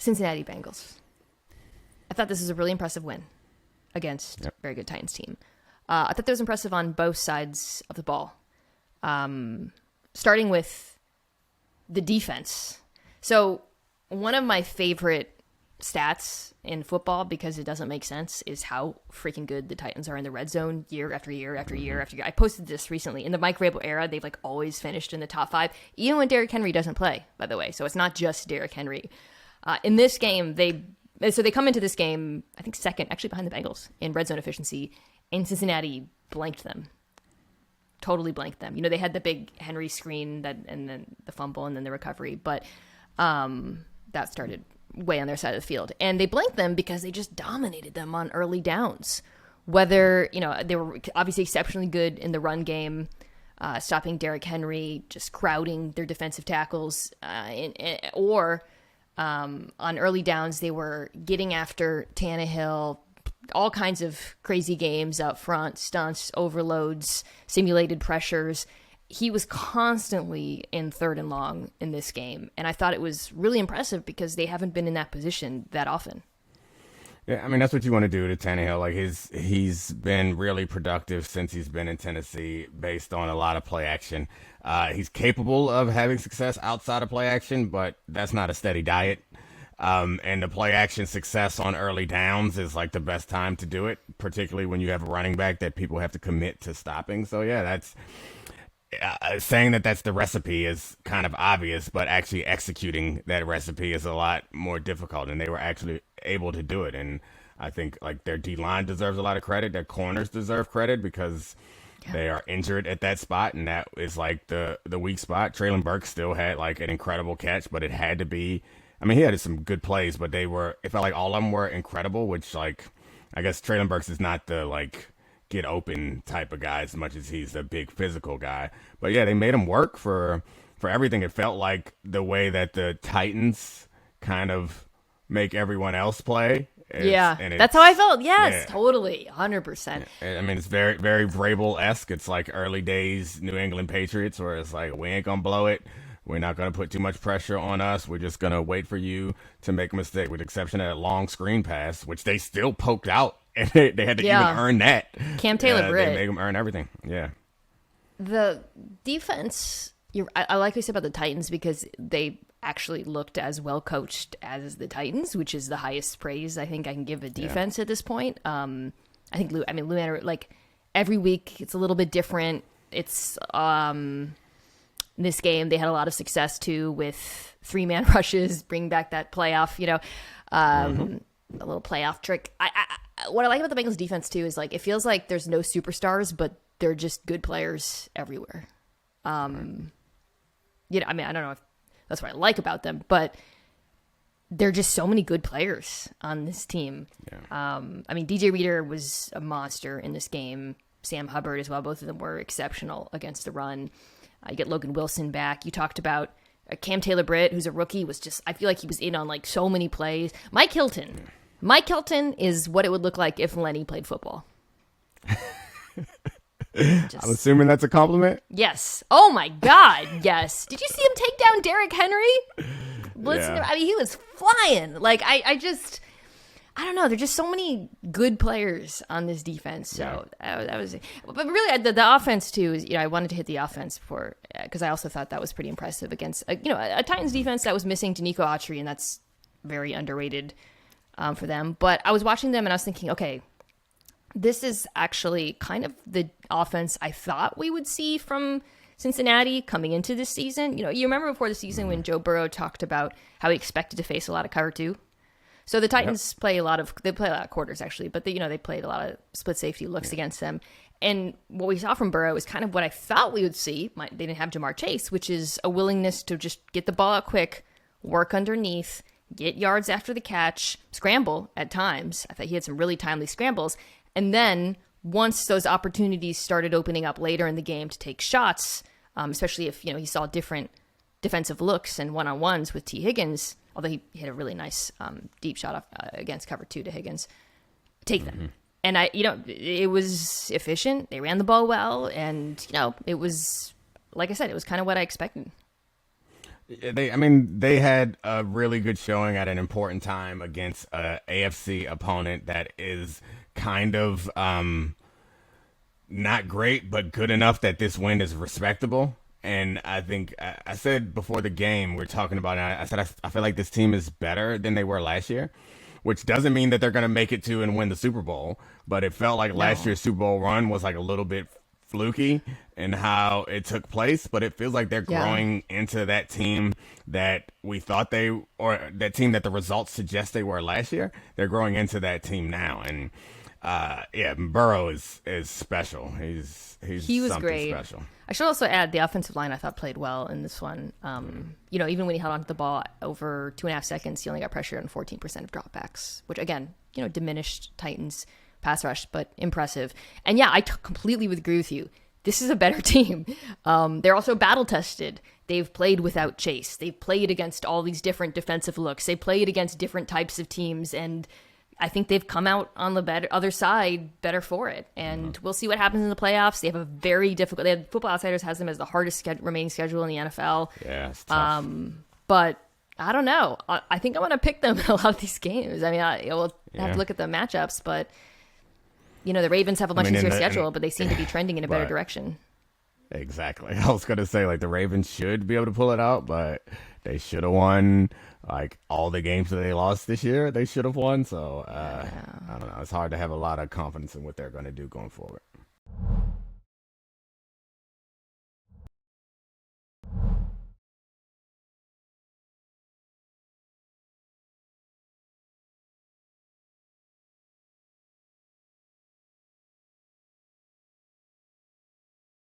Cincinnati Bengals. I thought this was a really impressive win against a very good Titans team. I thought that was impressive on both sides of the ball. Starting with the defense. So one of my favorite stats in football, because it doesn't make sense, is how freaking good the Titans are in the red zone year after year after year after year. I posted this recently. In the Mike Vrabel era, they've like always finished in the top 5, even when Derrick Henry doesn't play, by the way. So it's not just Derrick Henry. In this game, they come into this game, I think second, actually behind the Bengals in red zone efficiency, and Cincinnati blanked them. Totally blanked them. They had the big Henry screen and then the fumble and then the recovery, but that started way on their side of the field. And they blanked them because they just dominated them on early downs. Whether, they were obviously exceptionally good in the run game, stopping Derrick Henry, just crowding their defensive tackles, or on early downs, they were getting after Tannehill, all kinds of crazy games up front, stunts, overloads, simulated pressures. He was constantly in 3rd and long in this game. And I thought it was really impressive because they haven't been in that position that often. Yeah, I mean, that's what you want to do to Tannehill. Like he's been really productive since he's been in Tennessee based on a lot of play action. He's capable of having success outside of play action, but that's not a steady diet. And the play action success on early downs is like the best time to do it, particularly when you have a running back that people have to commit to stopping. So yeah, that's saying that's the recipe is kind of obvious, but actually executing that recipe is a lot more difficult, and they were actually able to do it. And I think like their D-line deserves a lot of credit. Their corners deserve credit because they are injured at that spot, and that is like the weak spot. Treylon Burks still had like an incredible catch, but it had to be, I mean, he had some good plays, but it felt like all of them were incredible, which like, I guess Treylon Burks is not the like get open type of guy as much as he's a big physical guy. But yeah, they made him work for everything. It felt like the way that the Titans kind of make everyone else play. That's how I felt. Yes, totally. 100%. I mean, it's very, very Vrabel-esque. It's like early days New England Patriots where it's like, we ain't going to blow it. We're not going to put too much pressure on us. We're just going to wait for you to make a mistake, with the exception of that long screen pass, which they still poked out. And they had to even earn that. Cam Taylor-Britt. They make them earn everything. Yeah. The defense, I like what you said about the Titans because they actually looked as well coached as the Titans, which is the highest praise I think I can give a defense at this point. I think Lou Manor, like every week it's a little bit different. It's this game they had a lot of success too with 3-man rushes, bring back that playoff, a little playoff trick. What I like about the Bengals defense too is like it feels like there's no superstars, but they're just good players everywhere. I mean, I don't know if that's what I like about them, but there are just so many good players on this team. Yeah. I mean, DJ Reader was a monster in this game. Sam Hubbard as well. Both of them were exceptional against the run. You get Logan Wilson back. You talked about Cam Taylor-Britt, who's a rookie, was just, I feel like he was in on like so many plays. Mike Hilton is what it would look like if Lenny played football. I'm assuming that's a compliment? Yes. Oh my God, yes. Did you see him take down Derrick Henry? Listen, I mean, he was flying. Like, I don't know. There's just so many good players on this defense. So that was, but really the offense too is, I wanted to hit the offense before because I also thought that was pretty impressive against, a Titans defense that was missing Domonique Autry, and that's very underrated for them. But I was watching them and I was thinking, okay, this is actually kind of the offense I thought we would see from Cincinnati coming into this season. You remember before the season when Joe Burrow talked about how he expected to face a lot of cover 2? So the Titans play a lot of quarters actually, but they played a lot of split safety looks against them. And what we saw from Burrow is kind of what I thought we would see. They didn't have Jamar Chase, which is a willingness to just get the ball out quick, work underneath, get yards after the catch, scramble at times. I thought he had some really timely scrambles. And then once those opportunities started opening up later in the game to take shots, especially if, he saw different defensive looks and one-on-ones with T. Higgins, although he hit a really nice deep shot against cover 2 to Higgins, take them. And it was efficient. They ran the ball well. And, it was, like I said, it was kind of what I expected. They had a really good showing at an important time against a AFC opponent that is kind of not great, but good enough that this win is respectable. And I think I said before the game, we are talking about it, I said I feel like this team is better than they were last year, which doesn't mean that they're going to make it to and win the Super Bowl. But it felt like last year's Super Bowl run was like a little bit fluky in how it took place. But it feels like they're growing into that team that we thought or that team that the results suggest they were last year. They're growing into that team now. And Burrow is special. He was great. Special. I should also add the offensive line I thought played well in this one. Even when he held onto the ball over 2.5 seconds, he only got pressured on 14% of dropbacks, which again, diminished Titans pass rush, but impressive. And yeah, I completely would agree with you. This is a better team. They're also battle tested. They've played without Chase. They've played against all these different defensive looks. They played against different types of teams, and I think they've come out on the other side better for it. And we'll see what happens in the playoffs. They have a very difficult. Football Outsiders has them as the hardest remaining schedule in the NFL. Yeah, it's tough. But I don't know. I think I want to pick them in a lot of these games. I mean, we'll have to look at the matchups, but the Ravens have a much easier schedule, but they seem to be trending in a better direction. Exactly. I was going to say, like, the Ravens should be able to pull it out, but they should have won, like, all the games that they lost this year. They should have won. So, I don't know. It's hard to have a lot of confidence in what they're going to do going forward.